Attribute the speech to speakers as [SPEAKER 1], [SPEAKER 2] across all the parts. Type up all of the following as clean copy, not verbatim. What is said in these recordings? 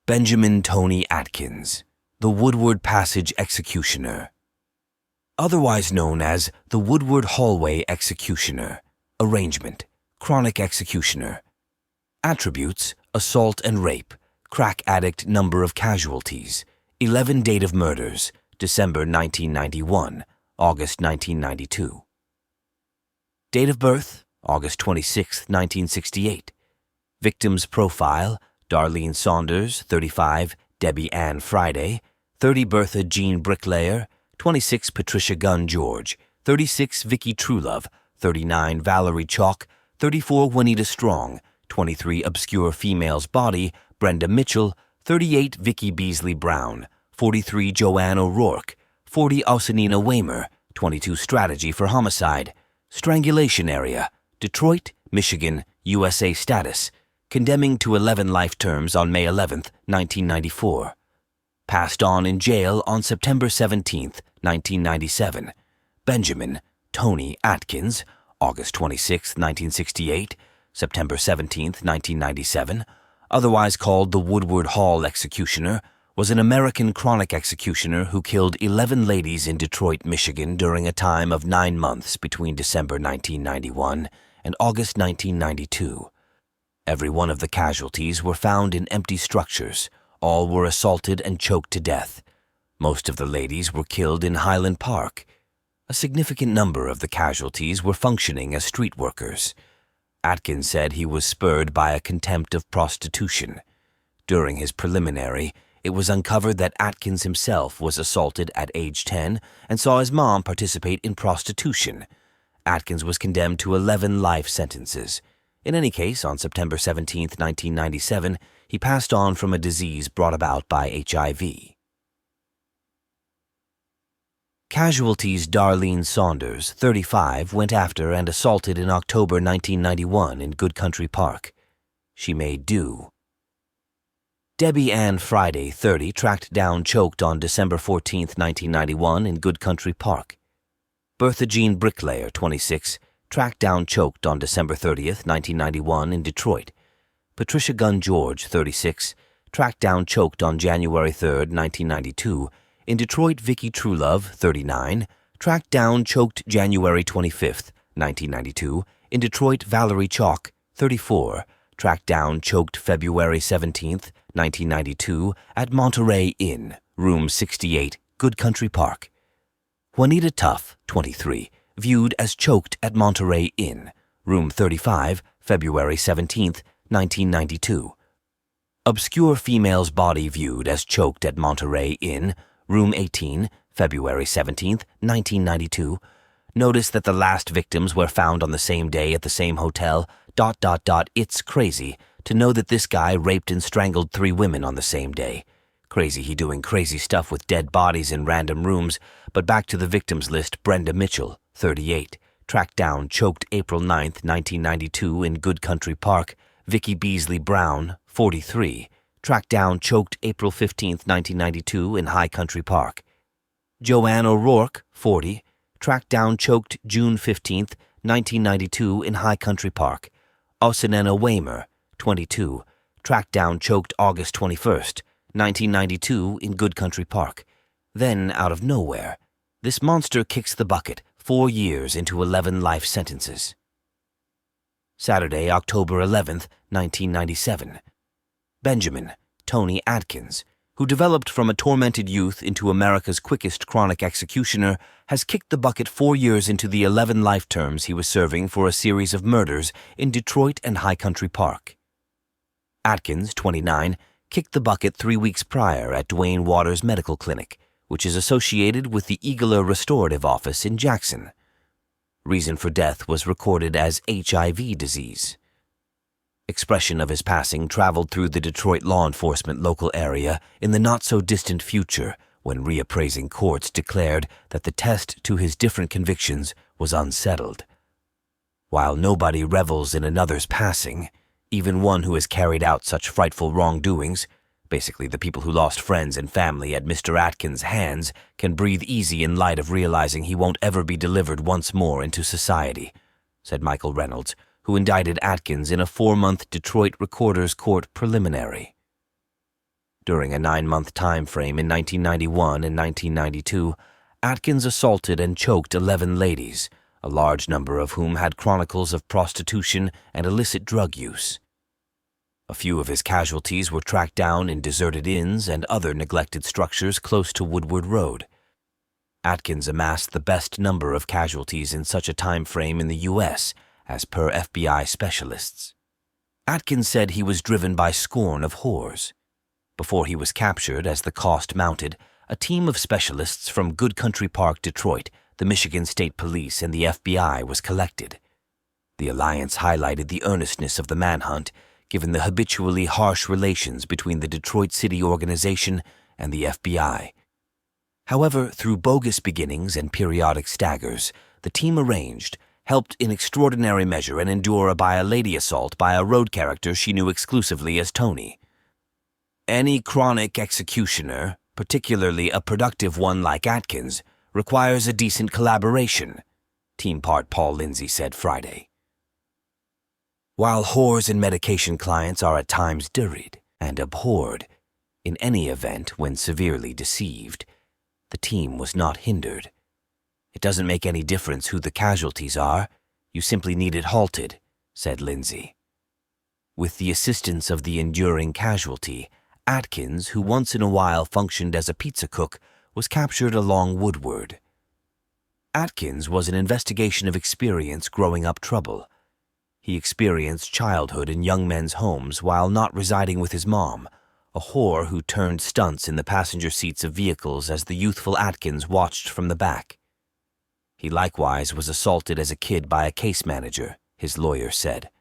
[SPEAKER 1] Benjamin Tony Atkins, the Woodward Passage Executioner. Otherwise known as the Woodward Hallway Executioner, Arrangement, Chronic Executioner. Attributes: assault and rape, crack addict, number of casualties, 11 date of murders, December 1991, August 1992. Date of birth: August 26, 1968. Victims profile: Darlene Saunders, 35, Debbie Ann Friday, 30 Bertha Jean Bricklayer, 26 Patricia Gunn George, 36 Vicky Truelove, 39 Valerie Chalk, 34 Juanita Strong, 23 Obscure Female's Body, Brenda Mitchell, 38 Vicky Beasley Brown, 43 Joanne O'Rourke, 40 Ausenina Waymer, 22 Strategy for Homicide, Strangulation Area, Detroit, Michigan, USA Status, condemning to 11 life terms on May 11, 1994. Passed on in jail on September 17, 1997. Benjamin Tony Atkins, August 26, 1968, September 17, 1997, otherwise called the Woodward Hall Executioner, was an American chronic executioner who killed 11 ladies in Detroit, Michigan during a time of 9 months between December 1991 and August 1992. Every one of the casualties were found in empty structures. All were assaulted and choked to death. Most of the ladies were killed in Highland Park. A significant number of the casualties were functioning as street workers. Atkins said he was spurred by a contempt of prostitution. During his preliminary, it was uncovered that Atkins himself was assaulted at age 10 and saw his mom participate in prostitution. Atkins was condemned to 11 life sentences. In any case, on September 17, 1997, he passed on from a disease brought about by HIV. Casualties: Darlene Saunders, 35, went after and assaulted in October 1991 in Good Country Park. She made due. Debbie Ann Friday, 30, tracked down, choked on December 14, 1991 in Good Country Park. Bertha Jean Bricklayer, 26, tracked down, choked on December 30, 1991 in Detroit. Patricia Gunn George, 36, tracked down, choked on January 3, 1992 in Detroit. Vicky Truelove, 39, tracked down, choked January 25, 1992 in Detroit. Valerie Chalk, 34, tracked down, choked February 17, 1992 at Monterey Inn, room 68, Good Country Park. Juanita Tuff, 23, viewed as choked at Monterey Inn, room 35, February 17, 1992. Obscure Female's Body viewed as choked at Monterey Inn, room 18, February 17, 1992. Notice that the last victims were found on the same day at the same hotel. ... It's crazy to know that this guy raped and strangled 3 women on the same day. Crazy he doing crazy stuff with dead bodies in random rooms. But back to the victims list. Brenda Mitchell, 38, tracked down, choked April 9, 1992 in Good Country Park. Vicky Beasley Brown, 43, tracked down, choked April 15, 1992 in High Country Park. Joanne O'Rourke, 40, tracked down, choked June 15, 1992 in High Country Park. Ausenina Waymer, 22, tracked down, choked August 21, 1992 in Good Country Park. Then, out of nowhere, this monster kicks the bucket 4 years into 11 life sentences. Saturday, October 11, 1997. Benjamin Tony Atkins, who developed from a tormented youth into America's quickest chronic executioner, has kicked the bucket 4 years into the 11 life terms he was serving for a series of murders in Detroit and High Country Park. Atkins, 29, kicked the bucket 3 weeks prior at Duane Waters Medical Clinic, which is associated with the Eagler Restorative Office in Jackson. Reason for death was recorded as HIV disease. Expression of his passing traveled through the Detroit law enforcement local area in the not-so-distant future when reappraising courts declared that the test to his different convictions was unsettled. While nobody revels in another's passing, even one who has carried out such frightful wrongdoings, basically the people who lost friends and family at Mr. Atkins' hands, can breathe easy in light of realizing he won't ever be delivered once more into society, said Michael Reynolds, who indicted Atkins in a 4-month Detroit Recorder's Court preliminary. During a 9-month time frame in 1991 and 1992, Atkins assaulted and choked 11 ladies, a large number of whom had chronicles of prostitution and illicit drug use. A few of his casualties were tracked down in deserted inns and other neglected structures close to Woodward Road. Atkins amassed the best number of casualties in such a time frame in the U.S., as per FBI specialists. Atkins said he was driven by scorn of whores. Before he was captured, as the cost mounted, a team of specialists from Good Country Park, Detroit, the Michigan State Police, and the FBI was collected. The alliance highlighted the earnestness of the manhunt, given the habitually harsh relations between the Detroit City organization and the FBI. However, through bogus beginnings and periodic staggers, the team arranged, helped in extraordinary measure, and endure a by-a-lady assault by a road character she knew exclusively as Tony. Any chronic executioner, particularly a productive one like Atkins, requires a decent collaboration, Team Part Paul Lindsay said Friday. While whores and medication clients are at times dirried and abhorred, in any event when severely deceived, the team was not hindered. It doesn't make any difference who the casualties are, you simply need it halted, said Lindsay. With the assistance of the enduring casualty, Atkins, who once in a while functioned as a pizza cook, was captured along Woodward. Atkins was an investigation of experience growing up trouble. He experienced childhood in young men's homes while not residing with his mom, a whore who turned stunts in the passenger seats of vehicles as the youthful Atkins watched from the back. He likewise was assaulted as a kid by a case manager, his lawyer said.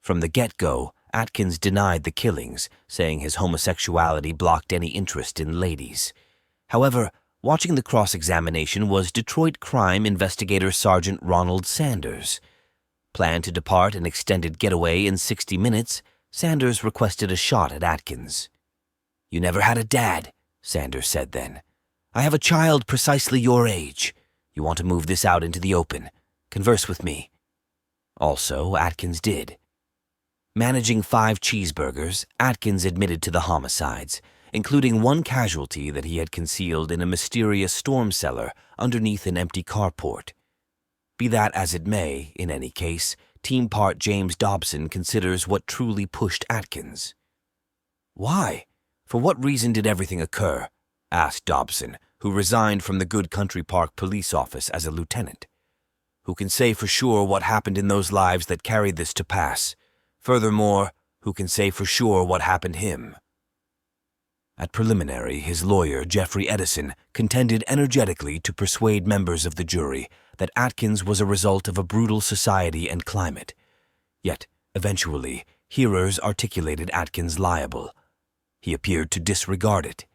[SPEAKER 1] From the get-go, Atkins denied the killings, saying his homosexuality blocked any interest in ladies. However, watching the cross-examination was Detroit crime investigator Sergeant Ronald Sanders. Planned to depart an extended getaway in 60 minutes, Sanders requested a shot at Atkins. "You never had a dad," Sanders said then. "I have a child precisely your age. You want to move this out into the open. Converse with me." Also, Atkins did. Managing 5 cheeseburgers, Atkins admitted to the homicides, including one casualty that he had concealed in a mysterious storm cellar underneath an empty carport. Be that as it may, in any case, Team Part James Dobson considers what truly pushed Atkins. "Why? For what reason did everything occur?" asked Dobson, who resigned from the Good Country Park police office as a lieutenant. "Who can say for sure what happened in those lives that carried this to pass? Furthermore, who can say for sure what happened him?" At preliminary, his lawyer, Jeffrey Edison, contended energetically to persuade members of the jury that Atkins was a result of a brutal society and climate. Yet, eventually, hearers articulated Atkins liable. He appeared to disregard it.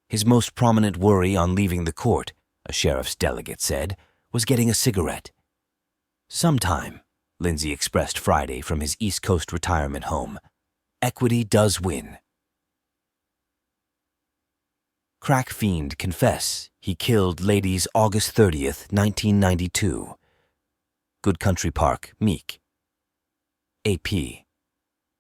[SPEAKER 1] His most prominent worry on leaving the court, a sheriff's delegate said, was getting a cigarette. "Sometime," Lindsay expressed Friday from his East Coast retirement home, "equity does win." Crack fiend confess he killed ladies August 30th, 1992. Good Country Park, Meek. AP.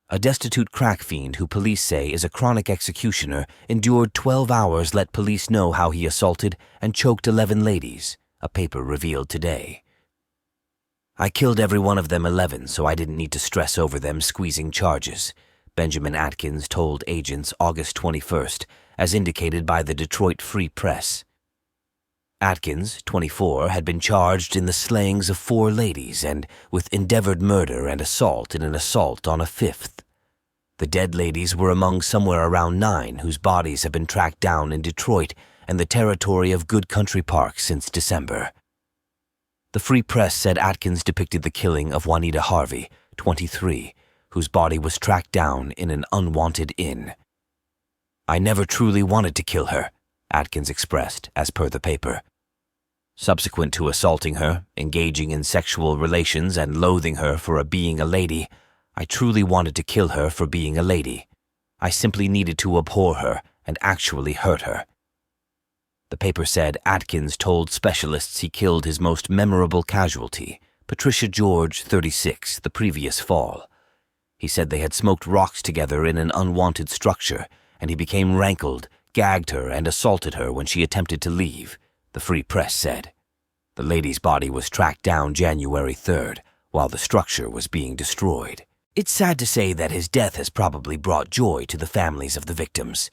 [SPEAKER 1] A destitute crack fiend who police say is a chronic executioner endured 12 hours let police know how he assaulted and choked 11 ladies, a paper revealed today. "I killed every one of them 11, so I didn't need to stress over them squeezing charges," Benjamin Atkins told agents August 21st, as indicated by the Detroit Free Press. Atkins, 24, had been charged in the slayings of 4 ladies and with endeavored murder and assault in an assault on a 5th. The dead ladies were among somewhere around 9 whose bodies have been tracked down in Detroit and the territory of Good Country Park since December. The Free Press said Atkins depicted the killing of Juanita Harvey, 23, whose body was tracked down in an unwanted inn. "I never truly wanted to kill her," Atkins expressed, as per the paper. Subsequent to assaulting her, engaging in sexual relations and loathing her for being a lady, I truly wanted to kill her for being a lady. I simply needed to abhor her and actually hurt her. The paper said Atkins told specialists he killed his most memorable casualty, Patricia George, 36, the previous fall. He said they had smoked rocks together in an unwanted structure and he became rankled, gagged her, and assaulted her when she attempted to leave, the Free Press said. The lady's body was tracked down January 3rd, while the structure was being destroyed. It's sad to say that his death has probably brought joy to the families of the victims.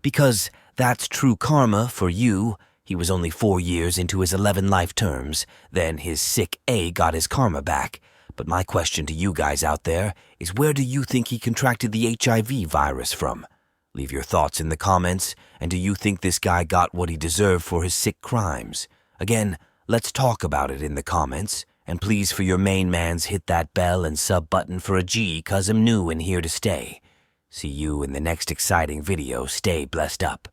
[SPEAKER 1] Because that's true karma for you. He was only 4 years into his 11 life terms. Then his sick A got his karma back. But my question to you guys out there is, where do you think he contracted the HIV virus from? Leave your thoughts in the comments. And do you think this guy got what he deserved for his sick crimes? Again, let's talk about it in the comments. And please, for your main mans, hit that bell and sub button for a G, 'cause I'm new and here to stay. See you in the next exciting video. Stay blessed up.